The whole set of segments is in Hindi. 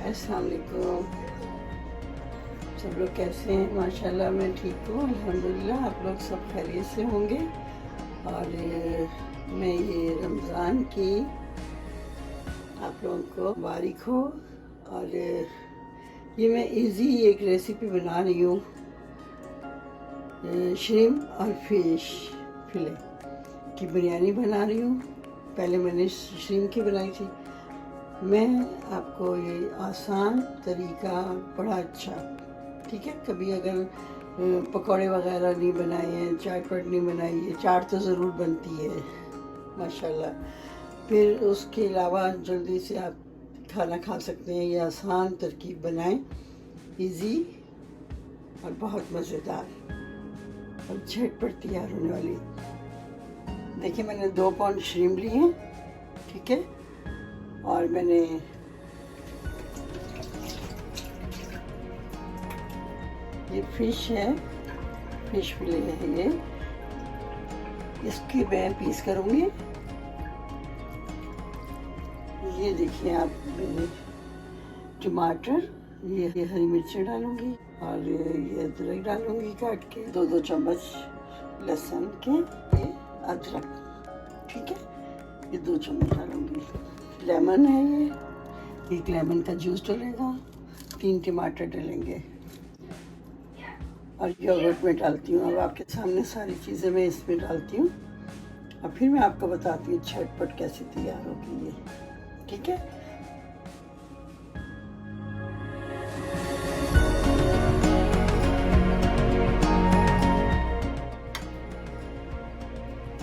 अस्सलाम वालेकुम। सब लोग कैसे हैं? माशाल्लाह मैं ठीक हूँ अल्हम्दुलिल्लाह। आप लोग सब खैरियत से होंगे। और मैं ये रमज़ान की आप लोगों को मुबारक हो। और ये मैं इजी एक रेसिपी बना रही हूँ, श्रिम्प और फिश फिले की बिरयानी बना रही हूँ। पहले मैंने श्रिम्प की बनाई थी। मैं आपको ये आसान तरीका, बड़ा अच्छा, ठीक है। कभी अगर पकौड़े वगैरह नहीं बनाए हैं, चाटपट नहीं बनाई है, चाट तो ज़रूर बनती है माशाल्लाह। फिर उसके अलावा जल्दी से आप खाना खा सकते हैं। ये आसान तरकीब बनाएं, इजी और बहुत मज़ेदार और झटपट तैयार होने वाली। देखिए मैंने 2 पाउंड श्रिम्प लिए हैं, ठीक है। और मैंने ये फिश है, फिश फिले है ये, इसकी मैं पीस करूँगी। ये देखिए आप, टमाटर, ये हरी मिर्ची डालूंगी और ये अदरक डालूंगी काट के, 2 चम्मच लहसुन के, ये अदरक, ठीक है, ये 2 चम्मच डालूंगी। लेमन है ये, 1 लेमन का जूस डलेगा, 3 टमाटर डलेंगे और योगर्ट में डालती हूँ। अब आपके सामने सारी चीज़ें मैं इसमें डालती हूँ और फिर मैं आपको बताती हूँ झटपट कैसे तैयार होगी ये, ठीक है।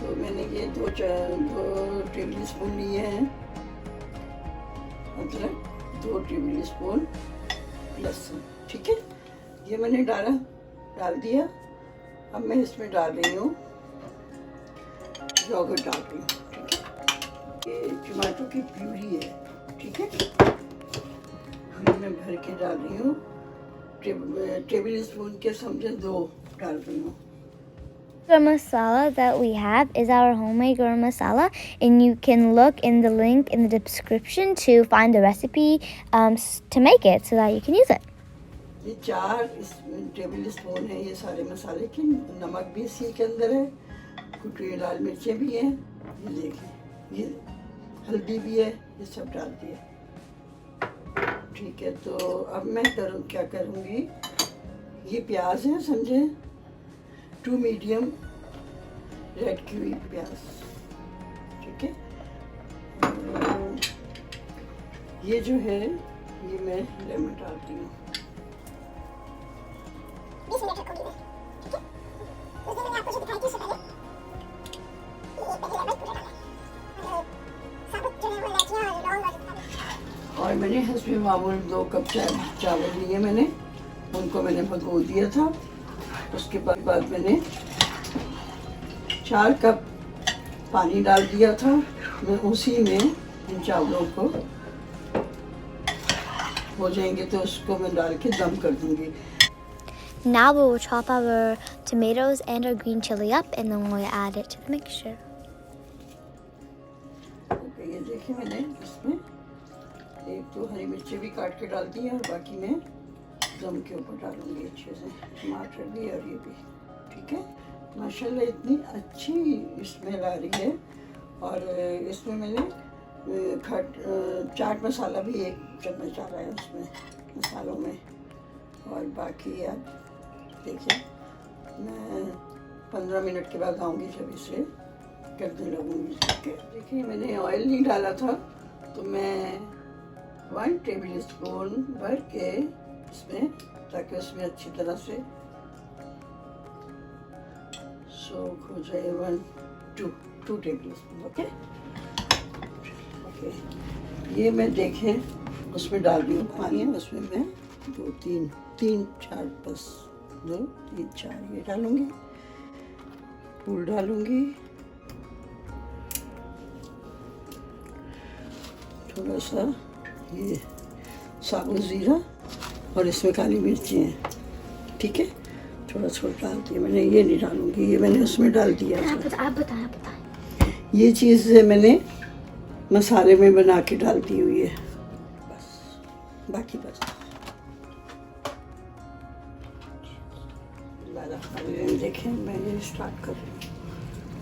तो मैंने ये 2 टेबल स्पून लिए हैं अदरक, 2 टेबल स्पून लहसुन, ठीक है। ये मैंने डाल दिया। अब मैं इसमें डाल रही हूँ योगर्ट, डाल रही हूँ, ठीक है। ये टमाटो की प्यूरी है, ठीक है। ये मैं भर के डाल रही हूँ, टेबल स्पून के समझे 2 डाल रही हूँ। The masala that we have is our homemade garam masala, and you can look in the link in the description to find the recipe to make it so that you can use it. ये 4 टेबल स्पून है ये सारे मसाले की। नमक भी इसी के अंदर है, कुटी हुई लाल मिर्चें भी हैं, ये देखिए, ये हल्दी भी है, ये सब डाल दिया, ठीक है। तो अब मैं क्या करूँगी, ये प्याज है समझे, 2 मीडियम रेड की हुई प्याज, ठीक है। ये जो है ये मैं लेमन डालती हूँ। और मैंने हस्बे मामूल 2 कप चावल लिए मैंने, उनको मैंने भगो दिया था। उसके बाद मैंने 4 कप पानी डाल दिया था। मैं उसी में इन चावलों को हो जाएंगे तो उसको मैं डाल के दम कर दूंगी। Now we will chop our tomatoes and our green chili up, and then we'll add it to the mixture. Okay, ये देखिए मैंने इसमें 1-2 हरी मिर्ची भी काट के डाल दी है और बाकी मैं दम के ऊपर डालूंगी अच्छे से, टमाटर भी और ये भी, ठीक है। माशाल्लाह इतनी अच्छी स्मेल आ रही है। और इसमें मैंने चाट मसाला भी 1 चम्मच डाला है उसमें मसालों में। और बाकी आप देखिए, मैं 15 मिनट के बाद आऊँगी जब इसे करने लगूँगी, ठीक है। देखिए मैंने ऑयल नहीं डाला था, तो मैं 1 टेबल स्पून भर के इसमें, ताकि उसमें अच्छी तरह से सोख हो जाए, 2 टेबल स्पून, ओके ओके। ये मैं देखें उसमें डाल रही हूँ पानी है, उसमें मैं 2-3-4 बस 2-3-4 ये डालूंगी, फूल डालूंगी, थोड़ा सा ये साबुत ज़ीरा और इसमें काली मिर्ची हैं, ठीक है। थोड़ा डालती है मैंने, ये नहीं डालूंगी, ये मैंने उसमें डाल दिया। आप बताएं। ये चीज़ मैंने मसाले में बना के डालती हुई है, बस बाकी बस देखें, मैं ये स्टार्ट कर रही हूँ,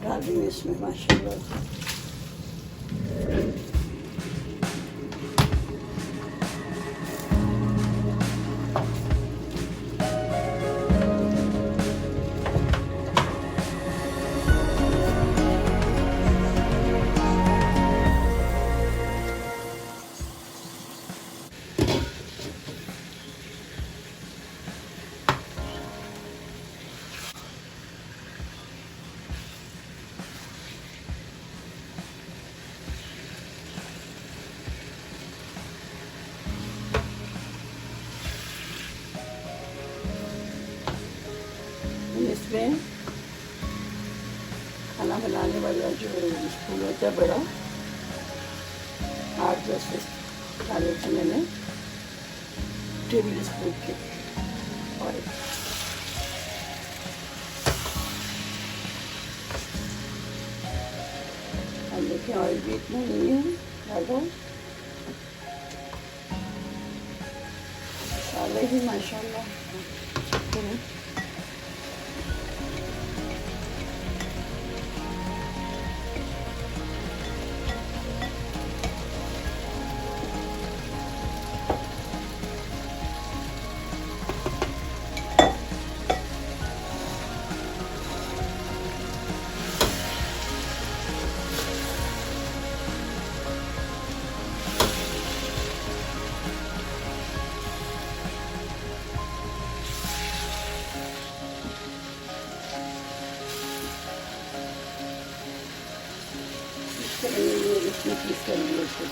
डाल रही हूँ इसमें माशाल्लाह से। इसमें खाना बनाने वाला जो स्पून होता है बड़ा, 8-10 डाले थे मैंने टेबल स्पून के ऑयल। अब देखिए ऑयल भी इतना नहीं है ज़्यादा, मसाले भी माशाल्लाह इसमें पीस कर लिए थे।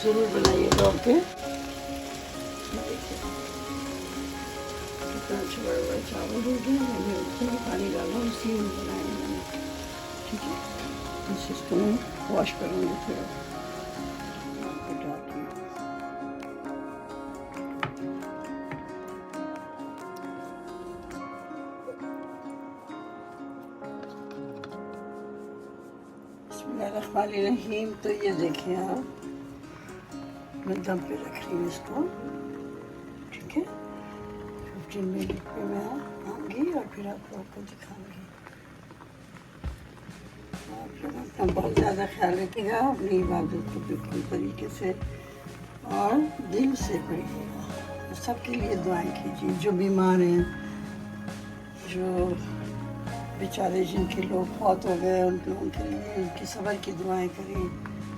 जरूर बनाइए लोग के, कितना अच्छा बड़ा चावल हो गया। मैंने उसमें भी पानी डाला, उसी में बनाया मैंने, ठीक है। बस इसको मैं वॉश करूँगी फिर हटाती हूँ। बिस्मिल्लाहिर्रहमानिर्रहीम। तो ये देखिए आप, मैं दम पे रख रही हूँ इसको, ठीक है। 15 मिनट पे मैं आऊँगी और फिर आप लोग को दिखाऊँगी। आप लोग अपना बहुत ज़्यादा ख्याल रखिएगा, अपनी इबादत को बिल्कुल तरीके से और दिल से पढ़िएगा। सबके लिए दुआएं कीजिए, जो बीमार हैं, जो बेचारे जिनके लोग फौत हो गए, उन लोगों के लिए उनकी सब्र की दुआएं करें।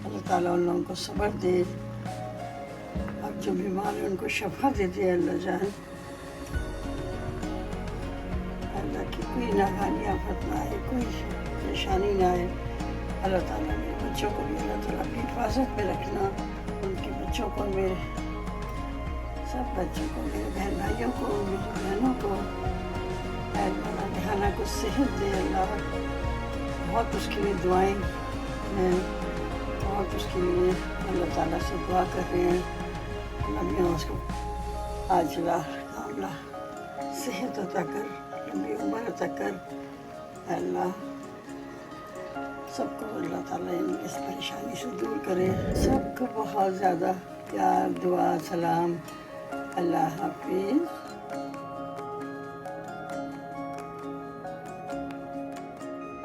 अल्लाह ताला उन लोगों को सब्र दे, और जो बीमार है उनको शफा दे दे अल्लाह जान। अल्लाह की कोई नाकानी आफत ना आए, कोई परेशानी ना आए। अल्लाह ताला मेरे बच्चों को भी अल्लाह ताला अपनी हिफाजत में रखना, उनके बच्चों को, मेरे सब बच्चों को, मेरे बहन भाइयों को, मेरी बहनों को अल्लाह निहाना को सेहत दे। अल्लाह बहुत उसके लिए दुआएं हैं, बहुत उसके लिए अल्लाह ताला से दुआ कर रहे हैं। अल्लाह मियां उसको आजिला कामला सेहत अता कर, लंबी उम्र अता कर। अल्लाह सबको अल्लाह ताला इस परेशानी से दूर करे। सबको बहुत ज़्यादा प्यार, दुआ, सलाम। अल्लाह हाफिज़।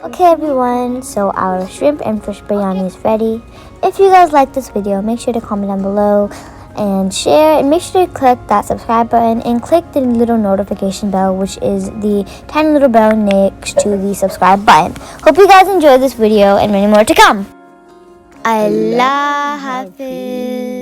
Okay everyone, so our shrimp and fish biryani is ready. If you guys like this video, make sure to comment down below and share, and make sure to click that subscribe button and click the little notification bell, which is the tiny little bell next to the subscribe button. Hope you guys enjoyed this video and many more to come. Allah Hafiz.